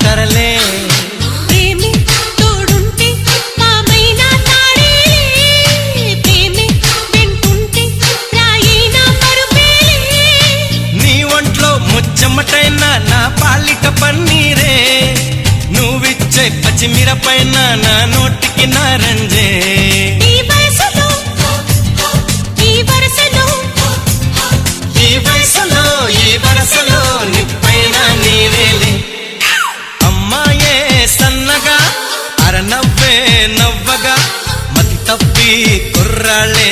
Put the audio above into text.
తరలే చెమటైనా నా పాలిట పన్నీరే నువ్విచ్చే పచ్చిమిరపైన నా నోటికి నారంజే ఈ వరసలో నిప్పైన నీవేలే అమ్మాయే సన్నగా అరనవ్వే నవ్వగా మతి తప్పి కుర్రాళ్ళే